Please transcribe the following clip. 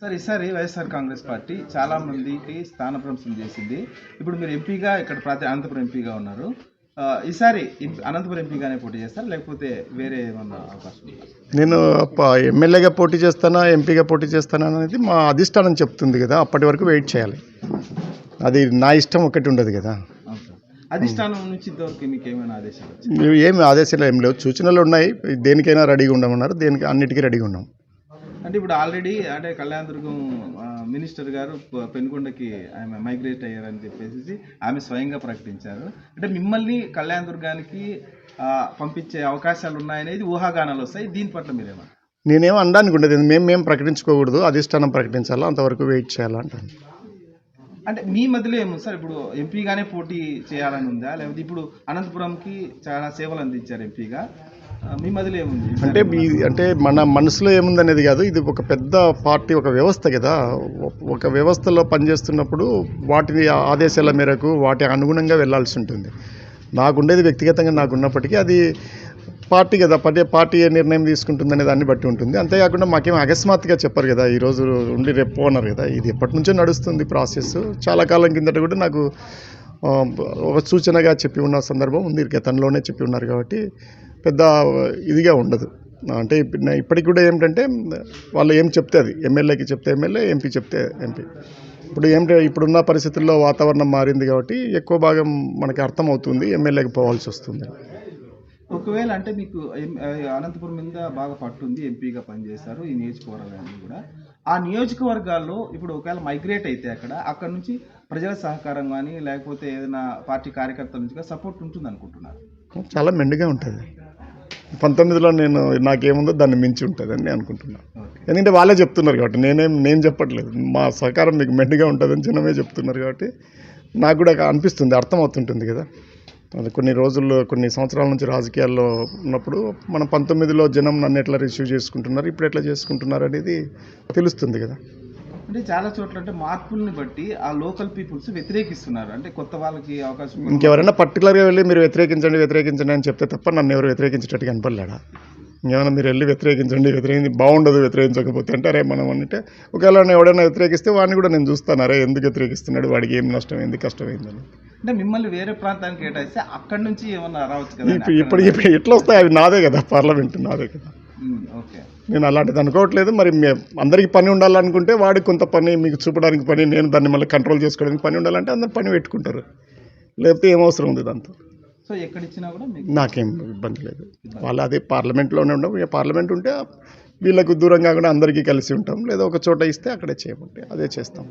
Sir ఈసారి YSR Congress party చాలా మందికి స్థానభ్రంశం చేసింది. ఇప్పుడు మీరు ఎంపీగా ఇక్కడ అనంతపురం ఎంపీగా ఉన్నారు. ఈసారి అనంతపురం ఎంపీగానే పోటీ చేస్తారా లేకపోతే వేరే ఏమన్నా అవకాశం ఉందా? నేను ఎమ్మెల్యేగా పోటీ చేస్తానా ఎంపీగా పోటీ చేస్తానా అనేది మా అధిష్టానం చెప్తుంది కదా, అప్పటి వరకు వెయిట్ చేయాలి. అది నా ఇష్టం ఒకటి ఉండదు కదా. అవును సార్. అధిష్టానం నుంచి ఇంతవరకు మీకు ఏమైనా ఆదేశాలు వచ్చాయా? ఏమి ఆదేశాలు ఏం లేవు, సూచనలు ఉన్నాయి. దేనికైనా రెడీగా ఉండమన్నారు, దేనికి అన్నిటికీ రెడీగా ఉన్నాం. అంటే ఇప్పుడు ఆల్రెడీ అంటే కళ్యాణదుర్గం మినిస్టర్ గారు పెనుకొండకి ఆమె మైగ్రేట్ అయ్యారని చెప్పేసి ఆమె స్వయంగా ప్రకటించారు. అంటే మిమ్మల్ని కళ్యాణదుర్గానికి పంపించే అవకాశాలు ఉన్నాయనేది ఊహాగానాలు వస్తాయి. దీని పట్ల మీరేమన్నా? నేనేమో అనడానికి ఉండదు, మేము ప్రకటించుకోకూడదు, అధిష్టానం ప్రకటించాలా, అంతవరకు వెయిట్ చేయాలంటాను. అంటే మీ మధ్యలో ఏముంది సార్? ఇప్పుడు ఎంపీగానే పోటీ చేయాలని ఉందా, లేకపోతే ఇప్పుడు అనంతపురంకి చాలా సేవలు అందించారు ఎంపీగా, మీ మధ్యలో ఏముంది? అంటే మన మనసులో ఏముందనేది కాదు, ఇది ఒక పెద్ద పార్టీ, ఒక వ్యవస్థ కదా. ఒక వ్యవస్థలో పనిచేస్తున్నప్పుడు వాటి ఆదేశాల మేరకు వాటి అనుగుణంగా వెళ్ళాల్సి ఉంటుంది. నాకుండేది వ్యక్తిగతంగా నాకున్నప్పటికీ అది పార్టీ కదా, పార్టీ ఏ నిర్ణయం తీసుకుంటుందనే దాన్ని బట్టి ఉంటుంది. అంతేకాకుండా మాకేం అకస్మాత్తుగా చెప్పరు కదా, ఈరోజు ఉండి రేపు పోన్నారు కదా. ఇది ఎప్పటి నుంచో నడుస్తుంది ప్రాసెస్. చాలా కాలం కిందట కూడా నాకు ఒక సూచనగా చెప్పి ఉన్న సందర్భం ఉంది, గతంలోనే చెప్పి ఉన్నారు కాబట్టి పెద్ద ఇదిగా ఉండదు. అంటే ఇప్పటికి కూడా ఏమిటంటే వాళ్ళు ఏం చెప్తే అది, ఎమ్మెల్యేకి చెప్తే ఎమ్మెల్యే, ఎంపీ చెప్తే ఎంపీ. ఇప్పుడున్న పరిస్థితుల్లో వాతావరణం మారింది కాబట్టి ఎక్కువ భాగం మనకి అర్థమవుతుంది, ఎమ్మెల్యేకి పోవాల్సి వస్తుంది. ఒకవేళ అంటే మీకు అనంతపురం మీద బాగా పట్టుంది, ఎంపీగా పనిచేశారు ఈ నియోజకవర్గాన్ని కూడా. ఆ నియోజకవర్గాల్లో ఇప్పుడు ఒకవేళ మైగ్రేట్ అయితే అక్కడ నుంచి ప్రజల సహకారం కానీ లేకపోతే ఏదైనా పార్టీ కార్యకర్తల నుంచి సపోర్ట్ ఉంటుంది అనుకుంటున్నారు? చాలా మెండుగా ఉంటుంది. 19లో నాకేముందో దాన్ని మించి ఉంటుందని నేను అనుకుంటున్నాను. ఎందుకంటే వాళ్ళే చెప్తున్నారు కాబట్టి, నేను చెప్పట్లేదు. మా సహకారం మీకు మెండుగా ఉంటుందని జనమే చెప్తున్నారు కాబట్టి నాకు కూడా అనిపిస్తుంది, అర్థమవుతుంటుంది కదా. కొన్ని సంవత్సరాల నుంచి రాజకీయాల్లో ఉన్నప్పుడు మనం 19లో జనం నన్ను ఎట్లా రిసీవ్ చేసుకుంటున్నారు, ఇప్పుడు ఎట్లా చేసుకుంటున్నారు అనేది తెలుస్తుంది కదా. అంటే చాలా చోట్ల అంటే మార్పుల్ని బట్టి ఆ లోకల్ పీపుల్స్ వ్యతిరేకిస్తున్నారు. అంటే కొత్త వాళ్ళకి అవకాశం. ఇంకెవరైనా పర్టికులర్గా వెళ్ళి మీరు వ్యతిరేకించండి అని చెప్తే తప్ప నన్ను ఎవరు వ్యతిరేకించేటట్టుగా కనపడలేడా? ఇంకేమైనా మీరు వెళ్ళి వ్యతిరేకించండి బాగుండదు వ్యతిరేకించకపోతే అంటే అరే మనం అంటే ఒకవేళ ఎవడైనా వ్యతిరేకిస్తే వాడిని కూడా నేను చూస్తాను, అరే ఎందుకు వ్యతిరేకిస్తున్నాడు, వాడికి ఏం నష్టం ఏంది, కష్టమైందని. అంటే మిమ్మల్ని వేరే ప్రాంతానికి కేటాయిస్తే అక్కడి నుంచి ఏమన్నా రావచ్చు కదా? ఇప్పుడు ఎట్లా వస్తాయి? అవి నాదే కదా, పార్లమెంట్ నాదే కదా. ఓకే, నేను అలాంటిది అనుకోవట్లేదు. మరి అందరికీ పని ఉండాలనుకుంటే వాడికి కొంత పని, మీకు చూపడానికి పని, నేను దాన్ని మళ్ళీ కంట్రోల్ చేసుకోవడానికి పని ఉండాలంటే అందరు పని పెట్టుకుంటారు, లేకపోతే ఏం అవసరం ఉంది దాంతో. సో ఎక్కడిచ్చినా కూడా నాకేం ఇబ్బంది లేదు. వాళ్ళు అదే పార్లమెంట్లోనే ఉండవు, పార్లమెంట్ ఉంటే వీళ్ళకు దూరంగా కూడా అందరికీ కలిసి ఉంటాం, లేదా ఒక చోట ఇస్తే అక్కడే చేయమంటే అదే చేస్తాం.